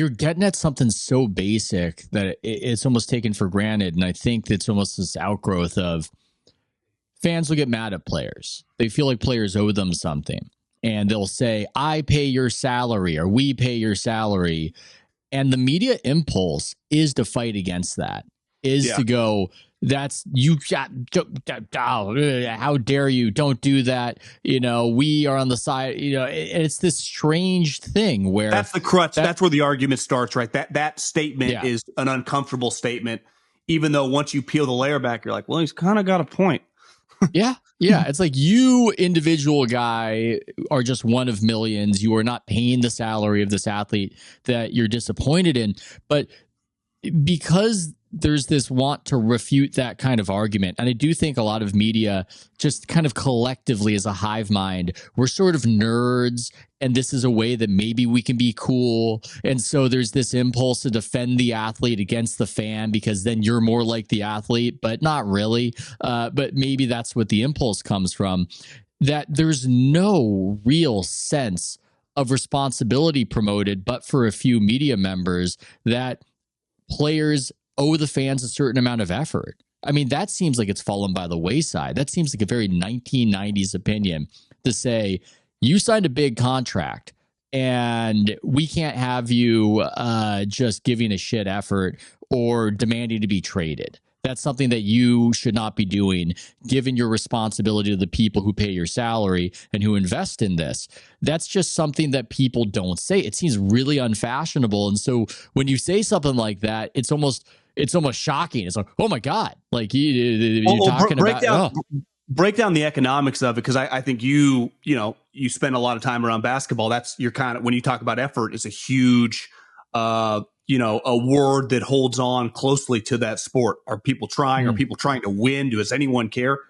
You're getting at something so basic that it's almost taken for granted. And I think it's almost this outgrowth of fans will get mad at players. They feel like players owe them something. And they'll say, I pay your salary or we pay your salary. And the media impulse is to fight against that, is to go, that's you. How dare you? Don't do that. We are on the side. It's this strange thing where that's the crutch. That's where the argument starts, right? That statement is an uncomfortable statement, even though once you peel the layer back, you're like, well, he's kind of got a point. Yeah. It's like you, individual guy, are just one of millions. You are not paying the salary of this athlete that you're disappointed in. But because there's this want to refute that kind of argument, and I do think a lot of media just kind of collectively as a hive mind, we're sort of nerds, and this is a way that maybe we can be cool. And so there's this impulse to defend the athlete against the fan because then you're more like the athlete, but not really. But maybe that's what the impulse comes from, that there's no real sense of responsibility promoted, but for a few media members, that players owe the fans a certain amount of effort. I mean, that seems like it's fallen by the wayside. That seems like a very 1990s opinion to say, you signed a big contract and we can't have you just giving a shit effort or demanding to be traded. That's something that you should not be doing, given your responsibility to the people who pay your salary and who invest in this. That's just something that people don't say. It seems really unfashionable. And so when you say something like that, it's almost shocking. It's like, oh my God, like you're talking about. Break down the economics of it, because I think you spend a lot of time around basketball. That's your kind of, when you talk about effort, it's a huge a word that holds on closely to that sport. Are people trying? Are people trying to win? Does anyone care?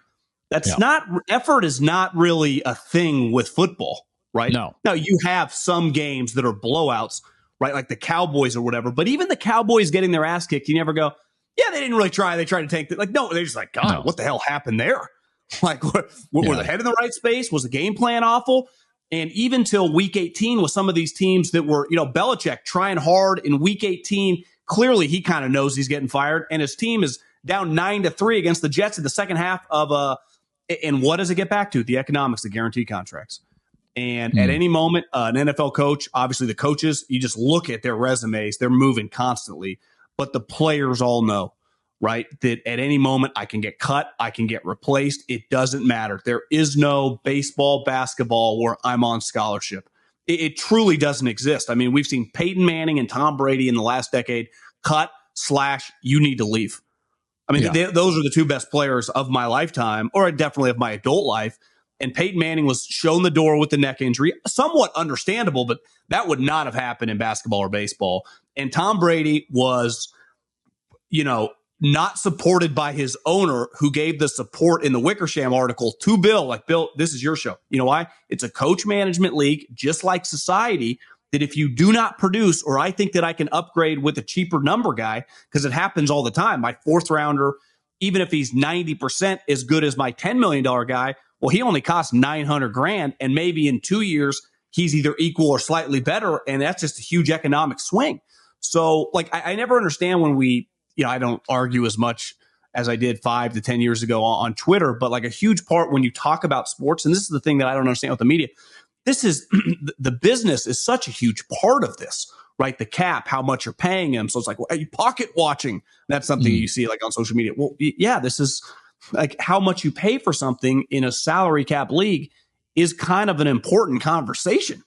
That's not, effort is not really a thing with football, right? No. Now, you have some games that are blowouts, right? Like the Cowboys or whatever. But even the Cowboys getting their ass kicked, you never go, yeah, they didn't really try. They tried to tank it. Like, no, they're just like, God, what the hell happened there? Like, were the head in the right space? Was the game plan awful? And even till week 18 with some of these teams that were, Belichick trying hard in week 18, clearly he kind of knows he's getting fired. And his team is down 9-3 against the Jets in the second half of and what does it get back to? The economics, the guarantee contracts. And at any moment, an NFL coach, obviously the coaches, you just look at their resumes, they're moving constantly. But the players all know, right, that at any moment I can get cut, I can get replaced. It doesn't matter. There is no baseball, basketball where I'm on scholarship. It truly doesn't exist. I mean, we've seen Peyton Manning and Tom Brady in the last decade cut / you need to leave. I mean, those are the two best players of my lifetime, or definitely of my adult life. And Peyton Manning was shown the door with the neck injury, somewhat understandable, but that would not have happened in basketball or baseball. And Tom Brady was, not supported by his owner, who gave the support in the Wickersham article to Bill. Like, Bill, this is your show. You know why? It's a coach management league, just like society, that if you do not produce, or I think that I can upgrade with a cheaper number guy, because it happens all the time. My fourth rounder, even if he's 90% as good as my $10 million guy, well, he only costs $900,000, and maybe in 2 years he's either equal or slightly better, and that's just a huge economic swing. So, like, I never understand when we, I don't argue as much as I did 5 to 10 years ago on Twitter, but like a huge part when you talk about sports, and this is the thing that I don't understand with the media, this is the business is such a huge part of this, right? The cap, how much you're paying him. So it's like, well, are you pocket watching? That's something you see like on social media. Well, yeah, this is like how much you pay for something in a salary cap league is kind of an important conversation,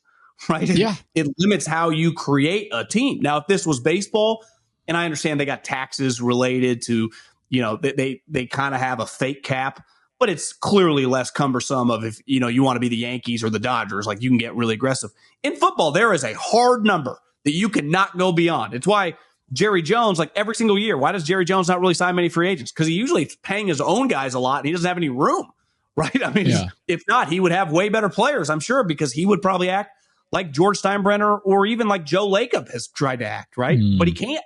right? Yeah. It limits how you create a team. Now, if this was baseball, and I understand they got taxes related to, they kind of have a fake cap, but it's clearly less cumbersome of if, you want to be the Yankees or the Dodgers, like you can get really aggressive. In football, there is a hard number that you cannot go beyond. It's why Jerry Jones, like every single year, why does Jerry Jones not really sign many free agents? Because he usually is paying his own guys a lot and he doesn't have any room, right? I mean, if not, he would have way better players, I'm sure, because he would probably act like George Steinbrenner or even like Joe Lacob has tried to act, right? But he can't.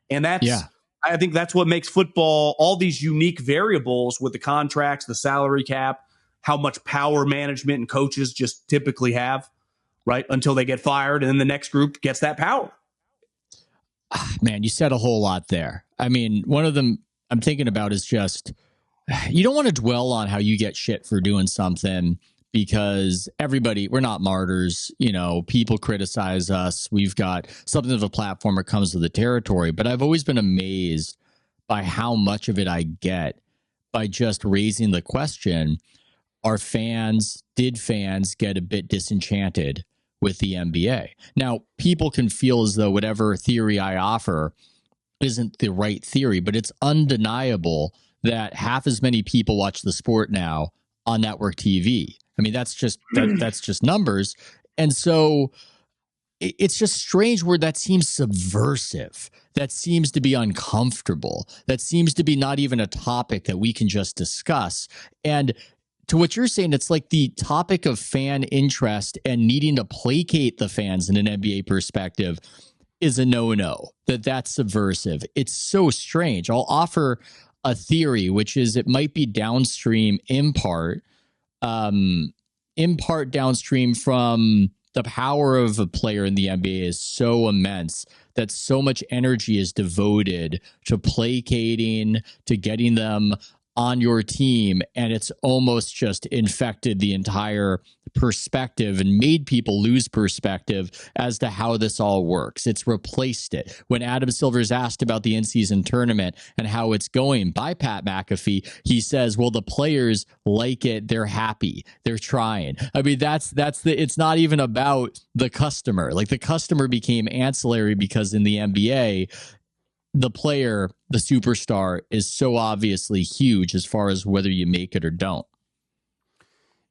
And that's, I think that's what makes football, all these unique variables with the contracts, the salary cap, how much power management and coaches just typically have, right? Until they get fired and then the next group gets that power. Man, you said a whole lot there. I mean, one of them I'm thinking about is just you don't want to dwell on how you get shit for doing something because we're not martyrs. People criticize us. We've got something of a platform that comes with the territory. But I've always been amazed by how much of it I get by just raising the question, did fans get a bit disenchanted with the NBA? Now, people can feel as though whatever theory I offer isn't the right theory, but it's undeniable that half as many people watch the sport now on network TV. I mean, that's just numbers. And so it's just strange where that seems subversive. That seems to be uncomfortable. That seems to be not even a topic that we can just discuss. And to what you're saying, it's like the topic of fan interest and needing to placate the fans in an NBA perspective is a no-no, that's subversive. It's so strange. I'll offer a theory, which is it might be downstream in part downstream from the power of a player in the NBA is so immense that so much energy is devoted to placating, to getting them on your team, and it's almost just infected the entire perspective and made people lose perspective as to how this all works. It's replaced it. When Adam Silver's asked about the in-season tournament and how it's going by Pat McAfee, he says, well, the players like it, they're happy, they're trying. I mean, it's not even about the customer. Like, the customer became ancillary because in the NBA, the player, the superstar, is so obviously huge as far as whether you make it or don't.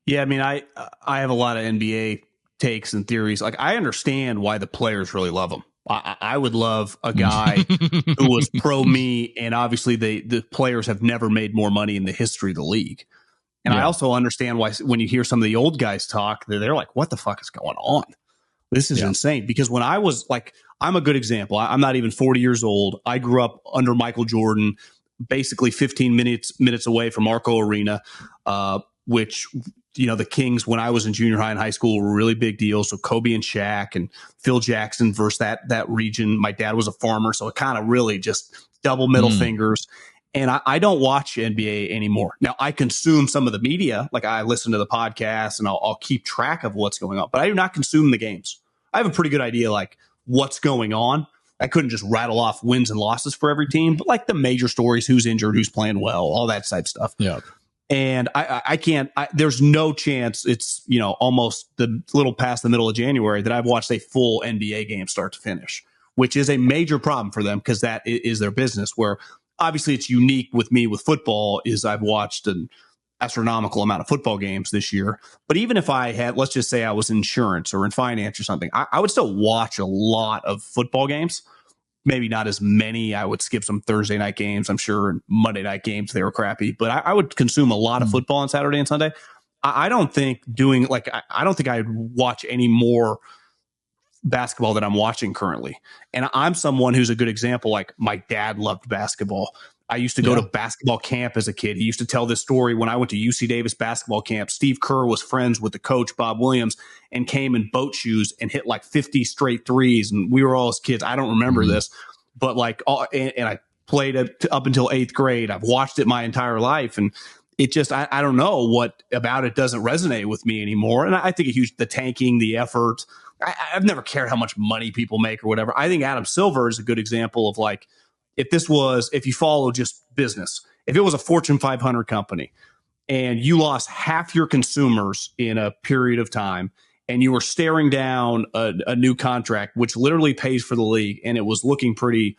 Yeah, I mean, I have a lot of NBA takes and theories. Like, I understand why the players really love them. I would love a guy who was pro me, and obviously the players have never made more money in the history of the league. And I also understand why when you hear some of the old guys talk, they're like, what the fuck is going on? This is insane. Because when I was like, I'm a good example. I'm not even 40 years old. I grew up under Michael Jordan, basically 15 minutes away from Arco Arena, which, the Kings, when I was in junior high and high school, were really big deals. So Kobe and Shaq and Phil Jackson versus that region. My dad was a farmer, so it kind of really just double middle fingers. And I don't watch NBA anymore. Now, I consume some of the media. Like, I listen to the podcasts and I'll keep track of what's going on, but I do not consume the games. I have a pretty good idea, like, what's going on. I couldn't just rattle off wins and losses for every team, but like the major stories, who's injured, who's playing well, all that type stuff. Yeah. And I can't, there's no chance it's, almost the little past the middle of January that I've watched a full NBA game start to finish, which is a major problem for them because that is their business. Where obviously it's unique with me with football is I've watched an astronomical amount of football games this year. But even if I had, let's just say I was in insurance or in finance or something, I would still watch a lot of football games. Maybe not as many. I would skip some Thursday night games, I'm sure, and Monday night games. They were crappy. But I would consume a lot of football on Saturday and Sunday. I don't think I don't think I'd watch any more basketball that I'm watching currently. And I'm someone who's a good example. Like, my dad loved basketball. I used to go to basketball camp as a kid. He used to tell this story when I went to UC Davis basketball camp. Steve Kerr was friends with the coach, Bob Williams, and came in boat shoes and hit like 50 straight threes. And we were all as kids. I don't remember this, but like, and I played it up until 8th grade. I've watched it my entire life. And it just, I don't know what about it doesn't resonate with me anymore. And I think the tanking, the effort, I've never cared how much money people make or whatever. I think Adam Silver is a good example of like, if you follow just business, if it was a Fortune 500 company and you lost half your consumers in a period of time and you were staring down a new contract, which literally pays for the league, and it was looking pretty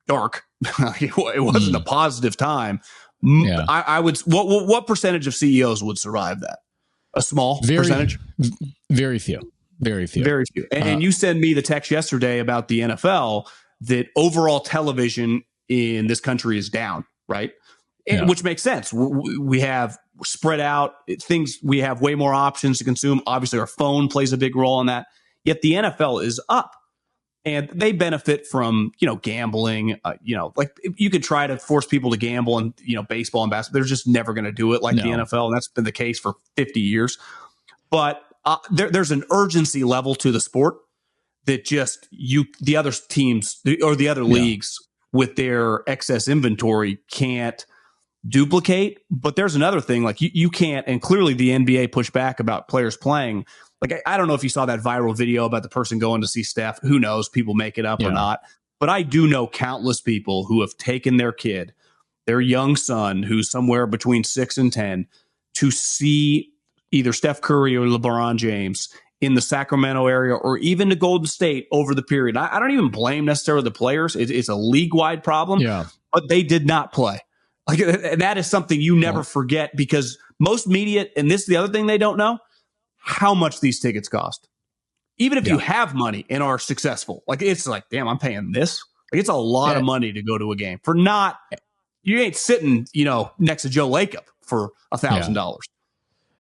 dark. It wasn't a positive time. Yeah. I would, what percentage of CEOs would survive that? A small percentage? Very few. Very few. Very few. And you sent me the text yesterday about the NFL that overall television in this country is down, right? Yeah. Which makes sense. We have spread out things. We have way more options to consume. Obviously, our phone plays a big role in that. Yet the NFL is up, and they benefit from, gambling. Like, you could try to force people to gamble in, baseball and basketball. They're just never going to do it like the NFL. And that's been the case for 50 years. But there's an urgency level to the sport that just the other teams or the other leagues with their excess inventory can't duplicate. But there's another thing, like you can't, and clearly the NBA pushed back about players playing. Like, I don't know if you saw that viral video about the person going to see Steph. Who knows? People make it up or not. But I do know countless people who have taken their kid, their young son, who's somewhere between 6 and 10, to see either Steph Curry or LeBron James in the Sacramento area or even to Golden State over the period. I don't even blame necessarily the players. It's a league-wide problem, but they did not play. Like, and that is something you never forget, because most media, and this is the other thing they don't know, how much these tickets cost. Even if you have money and are successful, like, it's like, damn, I'm paying this. Like, it's a lot of money to go to a game for not, you ain't sitting, next to Joe Lacob for $1,000.